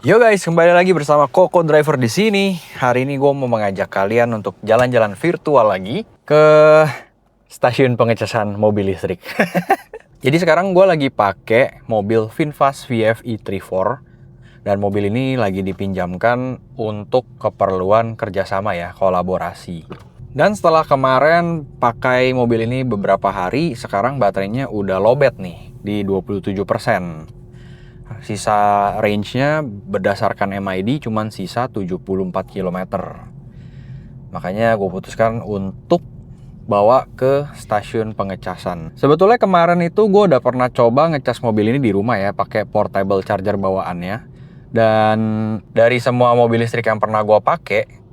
Yo guys, kembali lagi bersama Koko Driver di sini. Hari ini gue mau mengajak kalian untuk jalan-jalan virtual lagi ke stasiun pengecasan mobil listrik. Jadi sekarang gue lagi pakai mobil VinFast VF e34 dan mobil ini lagi dipinjamkan untuk keperluan kerjasama ya, kolaborasi. Dan setelah kemarin pakai mobil ini beberapa hari, sekarang baterainya udah lowbat nih di 27%. Sisa range-nya berdasarkan MID cuman sisa 74 km. Makanya gue putuskan untuk bawa ke stasiun pengecasan. Sebetulnya kemarin itu gue udah pernah coba ngecas mobil ini di rumah ya, pakai portable charger bawaannya. Dan dari semua mobil listrik yang pernah gue pakai,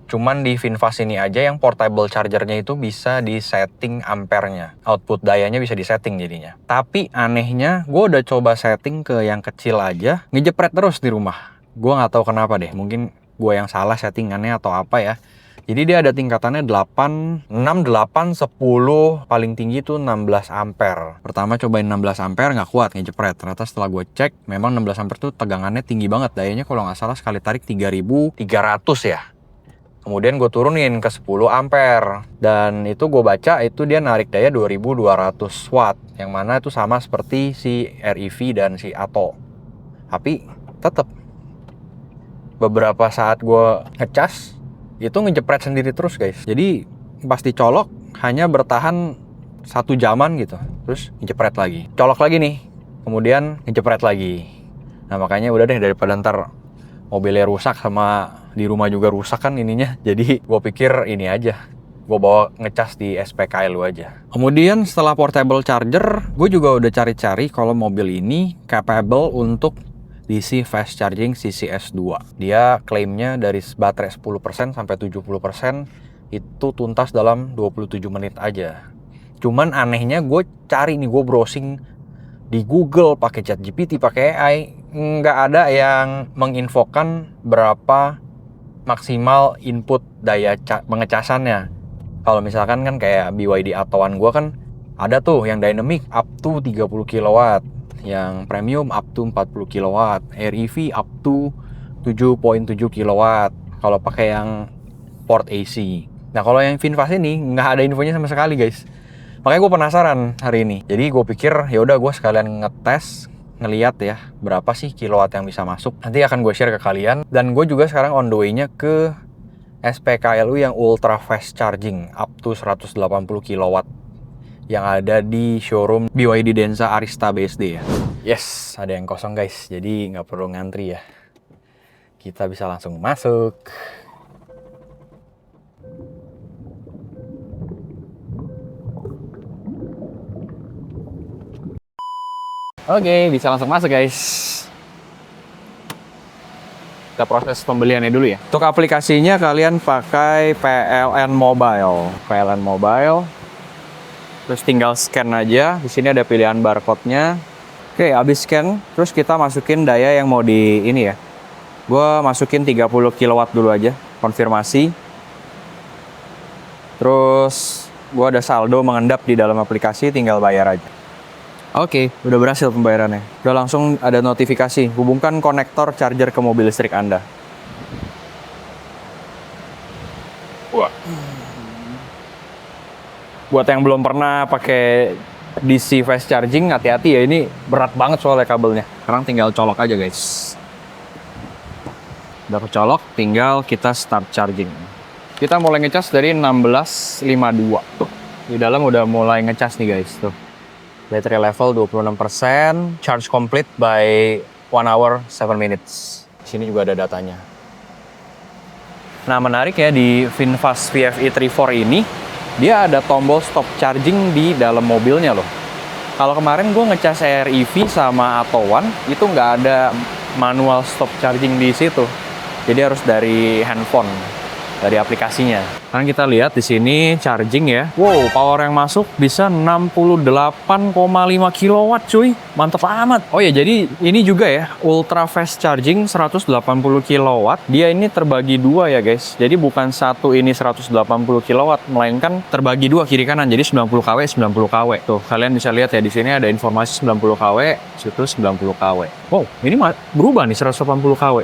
cuman di VinFast ini aja yang portable chargernya itu bisa disetting ampernya. Output dayanya bisa disetting jadinya. Tapi anehnya, gue udah coba setting ke yang kecil aja, ngejepret terus di rumah. Gue nggak tahu kenapa deh, mungkin gue yang salah settingannya atau apa ya. Jadi dia ada tingkatannya 8, 6, 8, 10, paling tinggi tuh 16 ampere. Pertama cobain 16 ampere nggak kuat ngejepret. Ternyata setelah gue cek, memang 16 ampere tuh tegangannya tinggi banget. Dayanya kalau nggak salah sekali tarik 3300 ya. Kemudian gue turunin ke 10 ampere. Dan itu gue baca itu dia narik daya 2200 watt. Yang mana itu sama seperti si REV dan si Atto. Tapi tetap beberapa saat gue ngecas, itu ngejepret sendiri terus guys. Jadi pas dicolok hanya bertahan 1 jaman gitu. Terus ngejepret lagi. Colok lagi nih. Kemudian ngejepret lagi. Nah makanya udah deh, daripada ntar mobilnya rusak sama di rumah juga rusak kan ininya. Jadi gue pikir ini aja, gue bawa ngecas di SPKLU aja. Kemudian setelah portable charger, gue juga udah cari-cari kalau mobil ini capable untuk DC fast charging CCS2. Dia klaimnya dari baterai 10% sampai 70% itu tuntas dalam 27 menit aja. Cuman anehnya gue cari nih, gue browsing di Google pakai ChatGPT, pakai AI, nggak ada yang menginfokan berapa maksimal input daya pengecasannya. Kalau misalkan kan kayak BYD Attoan gue kan ada tuh yang dynamic up to 30 kW, yang premium up to 40 kW, REV up to 7.7 kW kalau pakai yang port AC. Nah kalau yang VinFast ini nggak ada infonya sama sekali guys. Makanya gue penasaran hari ini. Jadi gue pikir ya udah gue sekalian ngetes, ngeliat ya berapa sih kilowatt yang bisa masuk. Nanti akan gue share ke kalian. Dan gue juga sekarang on the way-nya ke SPKLU yang ultra fast charging up to 180 kW yang ada di showroom BYD Denza Arista BSD ya. Yes, ada yang kosong guys, jadi nggak perlu ngantri ya. Kita bisa langsung masuk. Oke, bisa langsung masuk guys. Kita proses pembeliannya dulu ya. Untuk aplikasinya kalian pakai PLN Mobile. PLN Mobile. Terus tinggal scan aja. Di sini ada pilihan barcode-nya. Oke, habis scan, terus kita masukin daya yang mau di ini ya. Gua masukin 30 kW dulu aja, konfirmasi. Terus gua ada saldo mengendap di dalam aplikasi, tinggal bayar aja. Oke, udah berhasil pembayarannya. Udah langsung ada notifikasi, hubungkan konektor charger ke mobil listrik Anda. Wah. Buat yang belum pernah pakai DC fast charging, hati-hati ya, ini berat banget soalnya kabelnya. Sekarang tinggal colok aja guys. Udah kecolok, tinggal kita start charging. Kita mulai ngecas dari 1652. Tuh, di dalam udah mulai ngecas nih guys, tuh. Battery level 26%, charge complete by 1 hour 7 minutes. Di sini juga ada datanya. Nah, menarik ya di VinFast VF e34 ini, dia ada tombol stop charging di dalam mobilnya loh. Kalau kemarin gue ngecas REV sama Attoan, itu nggak ada manual stop charging di situ. Jadi harus dari handphone. dari aplikasinya. Sekarang kita lihat di sini charging ya. Wow, power yang masuk bisa 68,5 kW cuy. Mantap amat. Oh ya, jadi ini juga ya, ultra fast charging 180 kW. Dia ini terbagi dua ya guys. Jadi bukan satu ini 180 kW, melainkan terbagi dua kiri kanan. Jadi 90 kW, 90 kW. Tuh, kalian bisa lihat ya di sini ada informasi 90 kW, situ 90 kW. Wow, ini berubah nih 180 kW.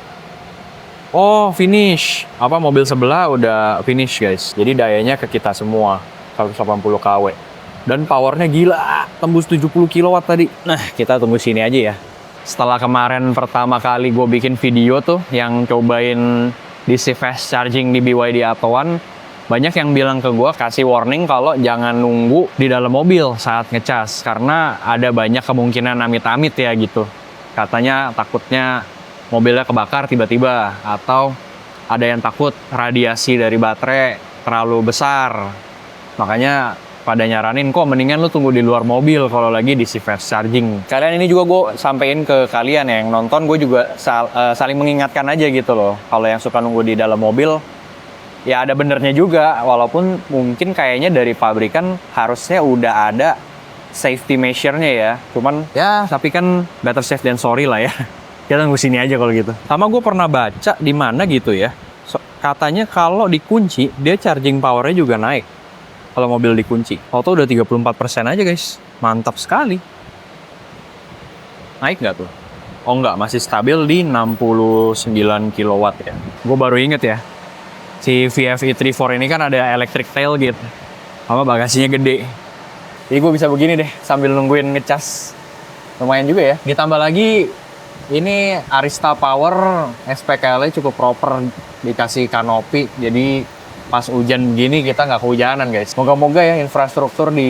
Oh, finish. Apa mobil sebelah udah finish, guys. Jadi dayanya ke kita semua, 180 kW. Dan powernya gila, tembus 70 kW tadi. Nah, kita tunggu sini aja ya. Setelah kemarin pertama kali gue bikin video tuh, yang cobain DC fast charging di BYD Atto, banyak yang bilang ke gue, kasih warning kalau jangan nunggu di dalam mobil saat ngecas. Karena ada banyak kemungkinan amit-amit ya gitu. Katanya takutnya mobilnya kebakar tiba-tiba, atau ada yang takut radiasi dari baterai terlalu besar. Makanya pada nyaranin, kok mendingan lu tunggu di luar mobil kalau lagi DC fast charging. Kalian ini juga gue sampein ke kalian ya, yang nonton, gue juga saling mengingatkan aja gitu loh. Kalau yang suka nunggu di dalam mobil, ya ada benernya juga, walaupun mungkin kayaknya dari pabrikan harusnya udah ada safety measure-nya ya. Cuman ya, tapi kan better safe than sorry lah ya. Kita tunggu sini aja kalau gitu. Sama gue pernah baca di mana gitu ya. Katanya kalau dikunci, dia charging power-nya juga naik. Kalau mobil dikunci. Auto udah 34% aja guys. Mantap sekali. Naik nggak tuh? Oh nggak, masih stabil di 69 kW ya. Gue baru inget ya. Si VF e34 ini kan ada electric tailgate. Sama bagasinya gede. Jadi gue bisa begini deh sambil nungguin ngecas. Lumayan juga ya. Ditambah lagi ini Arista Power SPKL-nya cukup proper, dikasih kanopi, jadi pas hujan begini kita nggak kehujanan guys. Moga-moga ya infrastruktur di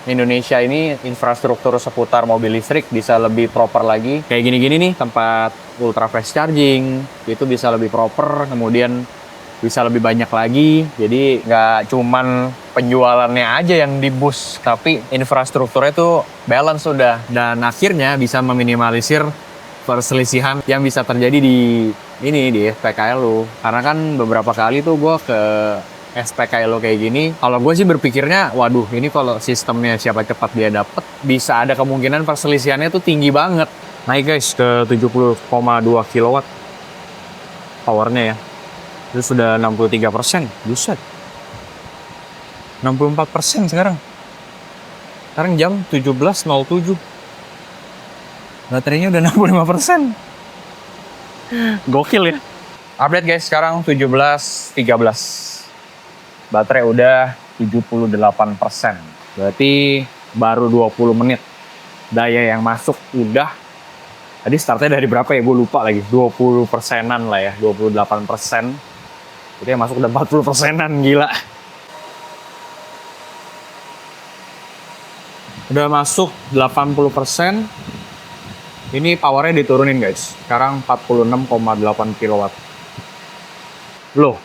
Indonesia ini, infrastruktur seputar mobil listrik bisa lebih proper lagi. Kayak gini-gini nih, tempat ultra fast charging, itu bisa lebih proper, kemudian bisa lebih banyak lagi. Jadi nggak cuman penjualannya aja yang di boost, tapi infrastrukturnya tuh balance sudah. Dan akhirnya bisa meminimalisir perselisihan yang bisa terjadi di SPKL lu. Karena kan beberapa kali tuh gue ke SPKL lu kayak gini, kalau gue sih berpikirnya, waduh ini kalau sistemnya siapa cepat dia dapet, bisa ada kemungkinan perselisihannya tuh tinggi banget. Naik guys ke 70,2 kW powernya ya. Itu sudah 63%, buset. 64% sekarang. Sekarang jam 17.07. Baterainya udah 65%. Gokil ya. Update guys, sekarang 17.13. Baterai udah 78%. Berarti baru 20 menit. Daya yang masuk udah. Tadi startnya dari berapa ya? Gue lupa lagi. 20%-an lah ya. 28%. Jadi yang masuk udah 40%-an, gila. Udah masuk 80%. Ini powernya diturunin guys. Sekarang 46,8 kW. Loh,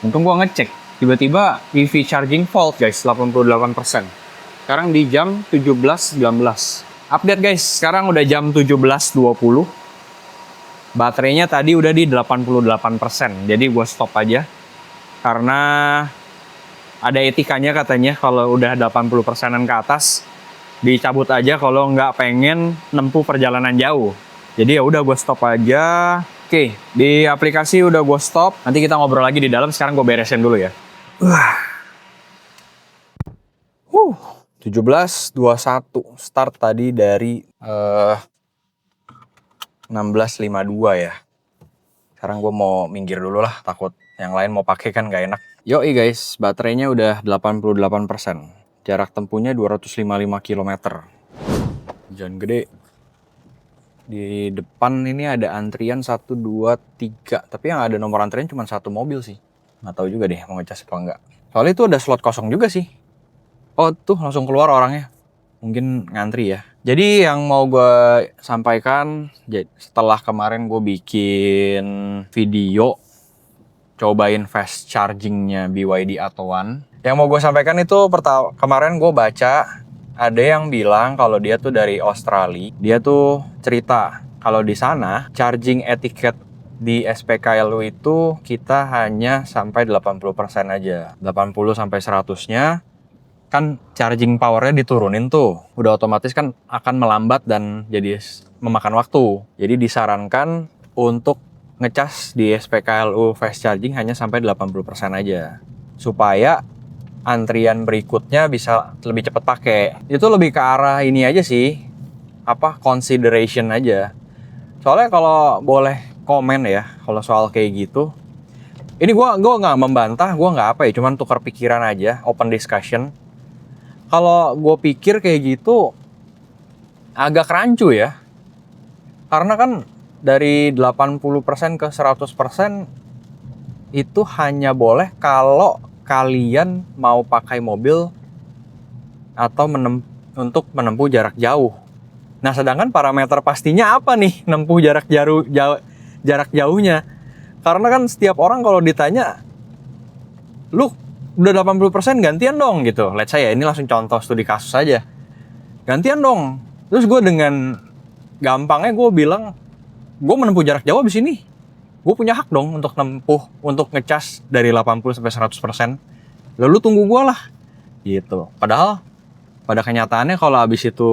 untung gua ngecek. Tiba-tiba EV charging fault guys, 88%. Sekarang di jam 17.19. Update guys, sekarang udah jam 17.20. Baterainya tadi udah di 88%. Jadi gue stop aja. Karena ada etikanya katanya kalau udah 80%-an ke atas dicabut aja kalau nggak pengen nempuh perjalanan jauh. Jadi ya udah gue stop aja. Oke, di aplikasi udah gue stop. Nanti kita ngobrol lagi di dalam. Sekarang gue beresin dulu ya. 17.21 start tadi dari 16.52 ya. Sekarang gue mau minggir dulu lah, takut yang lain mau pakai kan gak enak. Yoi guys, baterainya udah 88%. Jarak tempuhnya 255 km. Jalan gede. Di depan ini ada antrian 1, 2, 3. Tapi yang ada nomor antrian cuma satu mobil sih. Nggak tahu juga deh mau ngecas apa enggak. Soalnya itu ada slot kosong juga sih. Oh tuh langsung keluar orangnya. Mungkin ngantri ya. Jadi yang mau gue sampaikan, setelah kemarin gue bikin video cobain fast chargingnya BYD Atto. Yang mau gue sampaikan itu kemarin gue baca ada yang bilang kalau dia tuh dari Australia. Dia tuh cerita kalau di sana charging etiquette di SPKLU itu kita hanya sampai 80% aja. 80 sampai 100-nya kan charging powernya diturunin tuh. Udah otomatis kan akan melambat dan jadi memakan waktu. Jadi disarankan untuk ngecas di SPKLU fast charging hanya sampai 80% aja. Supaya antrian berikutnya bisa lebih cepat pakai. Itu lebih ke arah ini aja sih. Consideration aja. Soalnya kalau boleh komen ya, kalau soal kayak gitu. Ini gua nggak membantah, gua nggak cuman tukar pikiran aja, open discussion. Kalau gue pikir kayak gitu agak rancu ya. Karena kan dari 80% ke 100% itu hanya boleh kalau kalian mau pakai mobil atau untuk menempuh jarak jauh. Nah, sedangkan parameter pastinya apa nih menempuh jarak jauhnya? Karena kan setiap orang kalau ditanya, lu udah 80% gantian dong gitu. Let's say ya, ini langsung contoh studi kasus aja. Gantian dong. Terus gue dengan gampangnya gue bilang, gue menempuh jarak jauh abis ini. Gue punya hak dong untuk ngecas dari 80 sampai 100%. Lalu tunggu gue lah. Gitu. Padahal pada kenyataannya kalau abis itu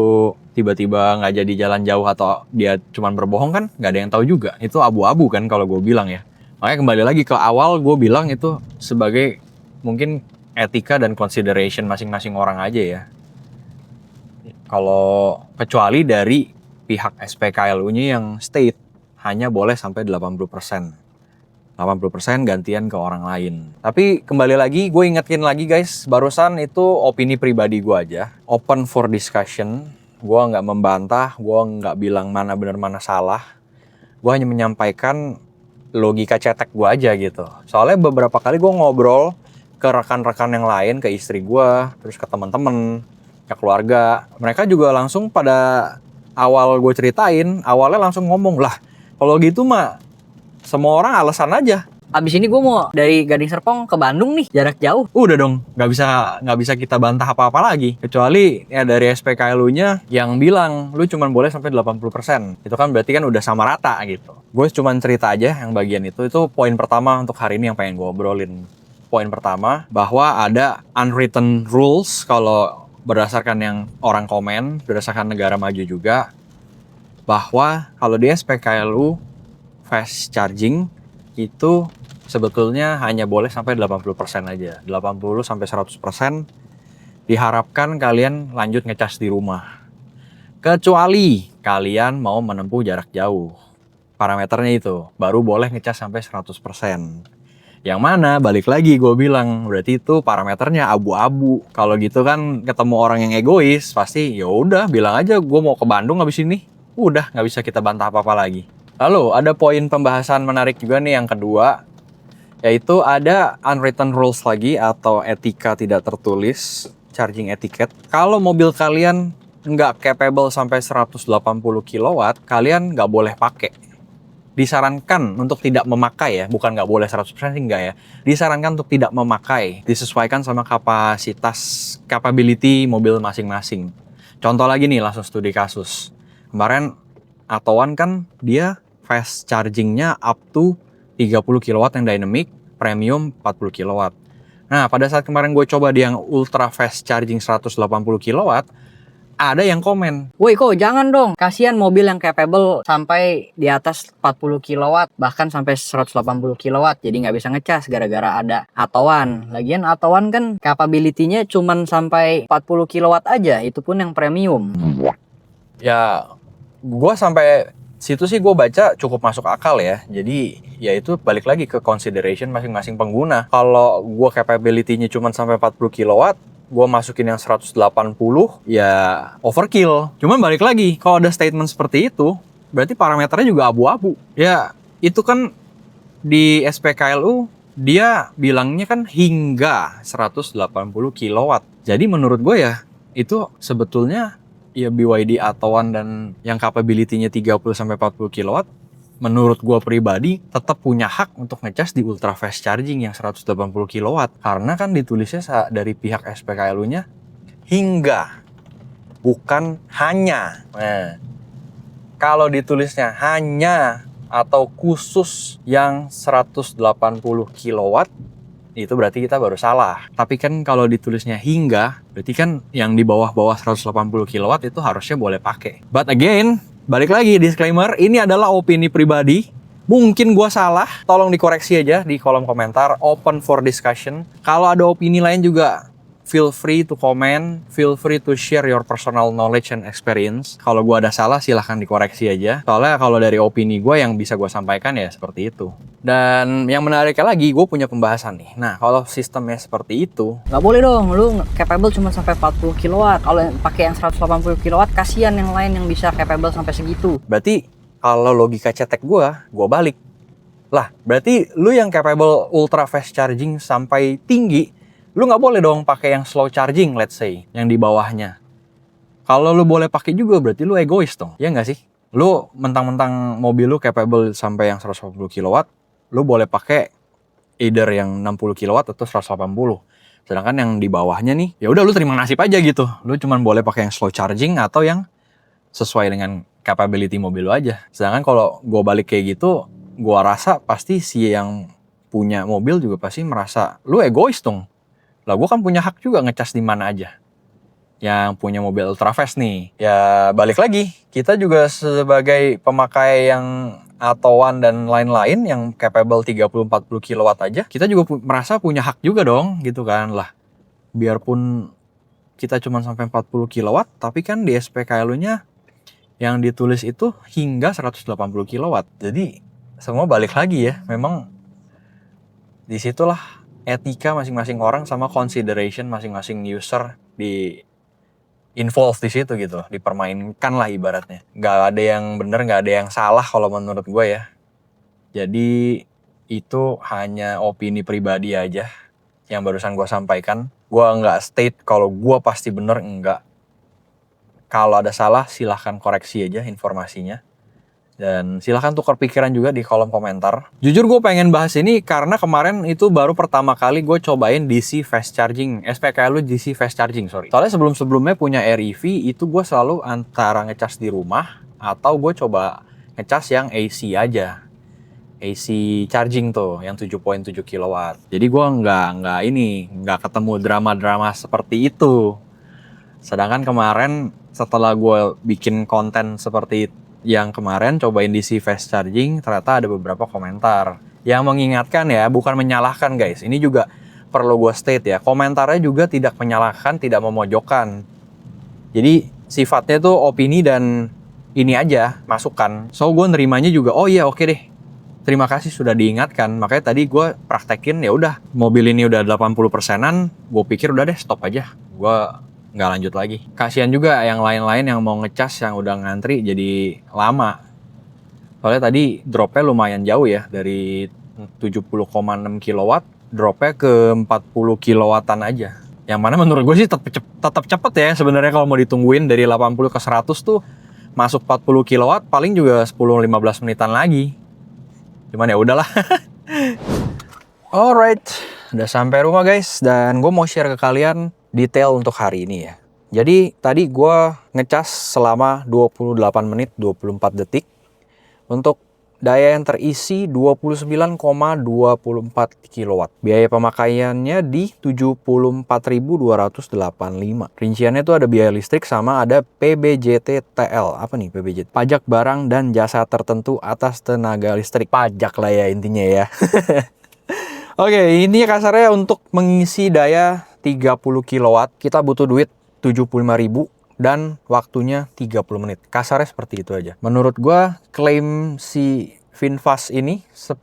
tiba-tiba nggak jadi jalan jauh atau dia cuma berbohong kan nggak ada yang tahu juga. Itu abu-abu kan kalau gue bilang ya. Makanya kembali lagi ke awal gue bilang itu sebagai mungkin etika dan consideration masing-masing orang aja ya. Kalau kecuali dari pihak SPKLU-nya yang state hanya boleh sampai 80%. 80% gantian ke orang lain. Tapi kembali lagi, gue ingetin lagi guys, barusan itu opini pribadi gue aja. Open for discussion. Gue nggak membantah, gue nggak bilang mana benar mana salah. Gue hanya menyampaikan logika cetek gue aja gitu. Soalnya beberapa kali gue ngobrol ke rekan-rekan yang lain, ke istri gue, terus ke teman-teman, ke keluarga. Mereka juga langsung pada awal gue ceritain, awalnya langsung ngomong, lah kalau gitu mah semua orang alasan aja. Abis ini gue mau dari Gading Serpong ke Bandung nih, jarak jauh. Udah dong, nggak bisa kita bantah apa-apa lagi. Kecuali ya dari SPKLU-nya yang bilang lu cuma boleh sampai 80%. Itu kan berarti kan udah sama rata gitu. Gue cuma cerita aja yang bagian itu. Itu poin pertama untuk hari ini yang pengen gue obrolin. Poin pertama, bahwa ada unwritten rules kalau berdasarkan yang orang komen, berdasarkan negara maju juga, bahwa kalau di SPKLU fast charging itu sebetulnya hanya boleh sampai 80% aja. 80 sampai 100% diharapkan kalian lanjut ngecas di rumah. Kecuali kalian mau menempuh jarak jauh. Parameternya itu, baru boleh ngecas sampai 100%. Yang mana balik lagi gue bilang, berarti itu parameternya abu-abu. Kalau gitu kan ketemu orang yang egois, pasti ya udah bilang aja gue mau ke Bandung habis ini. Udah, nggak bisa kita bantah apa-apa lagi. Lalu ada poin pembahasan menarik juga nih yang kedua, yaitu ada unwritten rules lagi atau etika tidak tertulis, charging etiquette. Kalau mobil kalian nggak capable sampai 180 kW, kalian nggak boleh pakai. Disarankan untuk tidak memakai ya, bukan nggak boleh 100% sih nggak ya. Disarankan untuk tidak memakai, disesuaikan sama capability mobil masing-masing. Contoh lagi nih, langsung studi kasus. Kemarin Atowan kan dia fast chargingnya up to 30 kW yang dynamic, premium 40 kW. Nah, pada saat kemarin gue coba di yang ultra fast charging 180 kW, ada yang komen, Woi kok jangan dong, kasihan mobil yang capable sampai di atas 40 kW, bahkan sampai 180 kW, jadi nggak bisa ngecas gara-gara ada Atowan. Lagian Atowan kan capability-nya cuman sampai 40 kW aja, itu pun yang premium. ya gue sampai situ sih gue baca cukup masuk akal ya. Jadi ya itu balik lagi ke consideration masing-masing pengguna. Kalau gue capability-nya cuma sampai 40 kW, gue masukin yang 180, ya overkill. Cuman balik lagi, kalau ada statement seperti itu, berarti parameternya juga abu-abu. Ya itu kan di SPKLU dia bilangnya kan hingga 180 kW. Jadi menurut gue ya itu sebetulnya ya BYD Atowan dan yang capability-nya 30-40 kW, menurut gue pribadi tetap punya hak untuk ngecas di ultra fast charging yang 180 kW. Karena kan ditulisnya dari pihak SPKLU-nya hingga, bukan hanya. Nah, kalau ditulisnya hanya atau khusus yang 180 kilowatt, itu berarti kita baru salah. Tapi kan kalau ditulisnya hingga, berarti kan yang di bawah-bawah 180 kilowatt itu harusnya boleh pakai. But again, balik lagi disclaimer, ini adalah opini pribadi. Mungkin gua salah, tolong dikoreksi aja di kolom komentar, open for discussion. Kalau ada opini lain juga, feel free to comment, feel free to share your personal knowledge and experience. Kalau gua ada salah, silahkan dikoreksi aja. Soalnya kalau dari opini gua yang bisa gua sampaikan ya seperti itu. Dan yang menariknya lagi, gue punya pembahasan nih. Nah, kalau sistemnya seperti itu, Nggak boleh dong, lu capable cuma sampai 40 kilowatt. Kalau pakai yang 180 kilowatt, kasihan yang lain yang bisa capable sampai segitu. berarti kalau logika cetek gue balik. Lah, berarti lu yang capable ultra fast charging sampai tinggi, lu nggak boleh dong pakai yang slow charging, let's say, yang di bawahnya. Kalau lu boleh pakai juga, berarti lu egois dong, ya nggak sih? Lu mentang-mentang mobil lu capable sampai yang 180 kilowatt, lu boleh pakai either yang 60 kilowatt atau 180. Sedangkan yang di bawahnya nih, ya udah lu terima nasib aja gitu. Lu cuman boleh pakai yang slow charging atau yang sesuai dengan capability mobil lu aja. Sedangkan kalau gua balik kayak gitu, gua rasa pasti si yang punya mobil juga pasti merasa lu egois dong. Lah gua kan punya hak juga ngecas di mana aja. Yang punya mobil ultra fast nih. Ya balik lagi, kita juga sebagai pemakai yang Atowan dan lain-lain yang capable 30-40 kilowatt aja, kita juga merasa punya hak juga dong gitu kan. Lah, biarpun kita cuma sampai 40 kilowatt, tapi kan di SPKLU-nya yang ditulis itu hingga 180 kilowatt. Jadi semua balik lagi ya, memang disitulah etika masing-masing orang sama consideration masing-masing user di involved di situ gitu, dipermainkan lah ibaratnya. Nggak ada yang bener, nggak ada yang salah kalau menurut gue ya. Jadi itu hanya opini pribadi aja yang barusan gue sampaikan. Gue nggak state kalau gue pasti bener, enggak. Kalau ada salah silahkan koreksi aja informasinya. Dan silahkan tukar pikiran juga di kolom komentar. Jujur gue pengen bahas ini karena kemarin itu baru pertama kali gue cobain DC fast charging. SPKLU DC fast charging, sorry. Soalnya sebelum-sebelumnya punya REV itu gue selalu antara ngecas di rumah atau gue coba ngecas yang AC aja. AC charging tuh yang 7.7 kilowatt. Jadi gue nggak ketemu drama-drama seperti itu. Sedangkan kemarin setelah gue bikin konten seperti itu, yang kemarin cobain DC fast charging, ternyata ada beberapa komentar yang mengingatkan ya, bukan menyalahkan guys. Ini juga perlu gue state ya, komentarnya juga tidak menyalahkan, tidak memojokkan. Jadi sifatnya tuh opini dan ini aja, masukan. So gue nerimanya juga, oh iya oke deh, terima kasih sudah diingatkan. Makanya tadi gue praktekin, ya udah mobil ini udah 80%-an, gue pikir udah deh stop aja, gue nggak lanjut lagi. Kasihan juga yang lain-lain yang mau ngecas yang udah ngantri jadi lama. Soalnya tadi dropnya lumayan jauh ya, dari 70,6 kilowatt dropnya ke 40 kilowattan aja. Yang mana menurut gue sih tetap cepet ya sebenarnya kalau mau ditungguin. Dari 80 ke 100 tuh masuk 40 kilowatt paling juga 10-15 menitan lagi. Cuman ya udahlah. Alright, udah sampai rumah guys, dan gue mau share ke kalian detail untuk hari ini ya. Jadi tadi gue ngecas selama 28 menit 24 detik untuk daya yang terisi 29,24 kilowatt. Biaya pemakaiannya di 74.285. Rinciannya itu ada biaya listrik sama ada PBJT TL. Apa nih PBJT? Pajak barang dan jasa tertentu atas tenaga listrik. Pajak lah ya intinya ya. Oke, ini kasarnya untuk mengisi daya 30 kilowatt kita butuh duit 75.000 dan waktunya 30 menit. Kasarnya seperti itu aja. Menurut gua klaim si VinFast ini 10%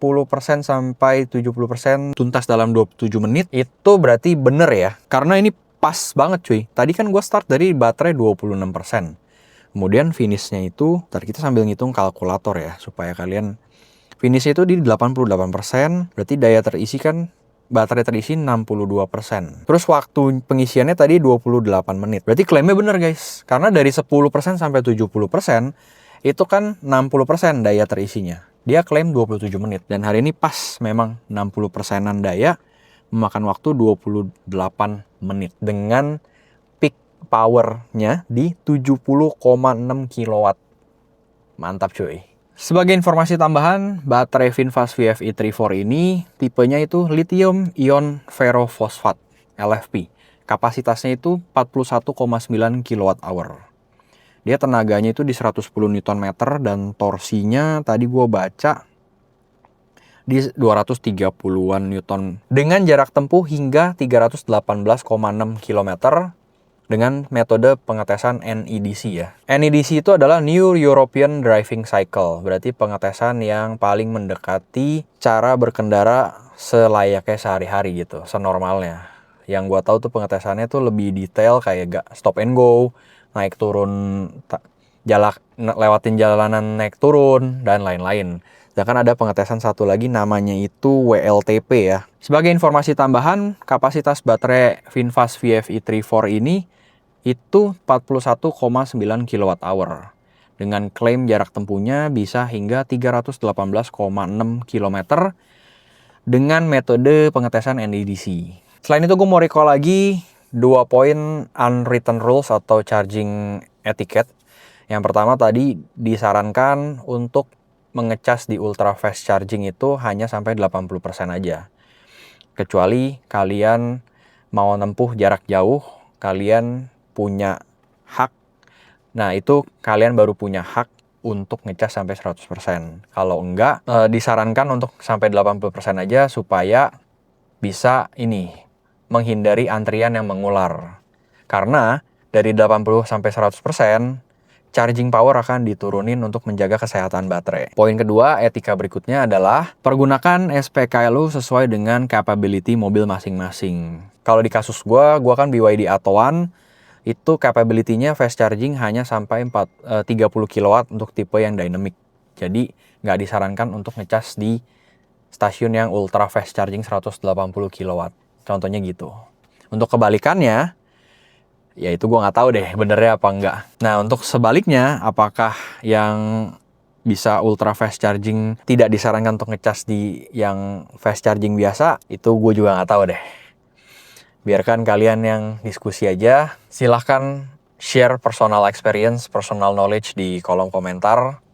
sampai 70% tuntas dalam 27 menit itu berarti bener ya. Karena ini pas banget cuy. Tadi kan gua start dari baterai 26%. Kemudian finishnya itu, tadi kita sambil ngitung kalkulator ya supaya kalian finishnya itu di 88%, berarti daya terisi kan baterai terisi 62%. Terus waktu pengisiannya tadi 28 menit. Berarti klaimnya bener guys. Karena dari 10% sampai 70% itu kan 60% daya terisinya. Dia klaim 27 menit. Dan hari ini pas memang 60%-an daya memakan waktu 28 menit. Dengan peak power-nya di 70,6 kilowatt. Mantap cuy. Sebagai informasi tambahan, baterai VinFast VF-e34 ini tipenya itu lithium ion ferrofosfat LFP. Kapasitasnya itu 41,9 kWh. Dia tenaganya itu di 110 Nm dan torsinya tadi gue baca di 230-an Newton dengan jarak tempuh hingga 318,6 km dengan metode pengetesan NEDC ya. NEDC itu adalah New European Driving Cycle, berarti pengetesan yang paling mendekati cara berkendara selayaknya sehari-hari gitu, senormalnya. Yang gua tahu tuh pengetesannya tuh lebih detail kayak stop and go, naik turun lewatin jalanan naik turun dan lain-lain. Sedangkan ada pengetesan satu lagi namanya itu WLTP ya. Sebagai informasi tambahan, kapasitas baterai VinFast VF-e34 ini itu 41,9 kWh. Dengan klaim jarak tempuhnya bisa hingga 318,6 km dengan metode pengetesan NEDC. Selain itu gue mau recall lagi 2 poin unwritten rules atau charging etiquette. Yang pertama tadi disarankan untuk mengecas di ultra fast charging itu hanya sampai 80% aja. Kecuali kalian mau nempuh jarak jauh, kalian punya hak. Nah, itu kalian baru punya hak untuk ngecas sampai 100%. Kalau enggak, disarankan untuk sampai 80% aja supaya bisa menghindari antrian yang mengular. Karena dari 80 sampai 100%, charging power akan diturunin untuk menjaga kesehatan baterai. Poin kedua, etika berikutnya adalah pergunakan SPKLU sesuai dengan capability mobil masing-masing. Kalau di kasus gua kan BYD Atto-1, itu capability-nya fast charging hanya sampai 30 kW untuk tipe yang dynamic. Jadi nggak disarankan untuk ngecas di stasiun yang ultra fast charging 180 kW. Contohnya gitu. Untuk kebalikannya, ya itu gue nggak tahu deh benernya apa enggak. Nah, untuk sebaliknya, apakah yang bisa ultra fast charging tidak disarankan untuk ngecas di yang fast charging biasa, itu gue juga nggak tahu deh. Biarkan kalian yang diskusi aja. Silahkan share personal experience, personal knowledge di kolom komentar.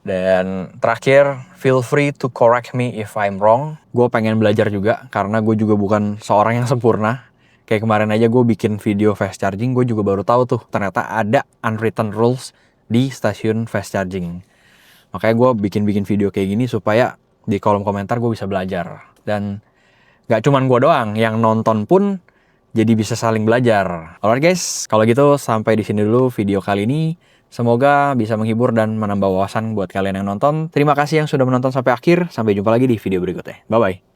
Dan terakhir, feel free to correct me if I'm wrong. Gue pengen belajar juga, karena gue juga bukan seorang yang sempurna. Kayak kemarin aja gue bikin video fast charging, gue juga baru tahu tuh ternyata ada unwritten rules di stasiun fast charging. Makanya gue bikin video kayak gini supaya di kolom komentar gue bisa belajar. Dan gak cuman gue doang, yang nonton pun jadi bisa saling belajar. Alright guys, kalau gitu sampai di sini dulu video kali ini. Semoga bisa menghibur dan menambah wawasan buat kalian yang nonton. Terima kasih yang sudah menonton sampai akhir. Sampai jumpa lagi di video berikutnya. Bye-bye.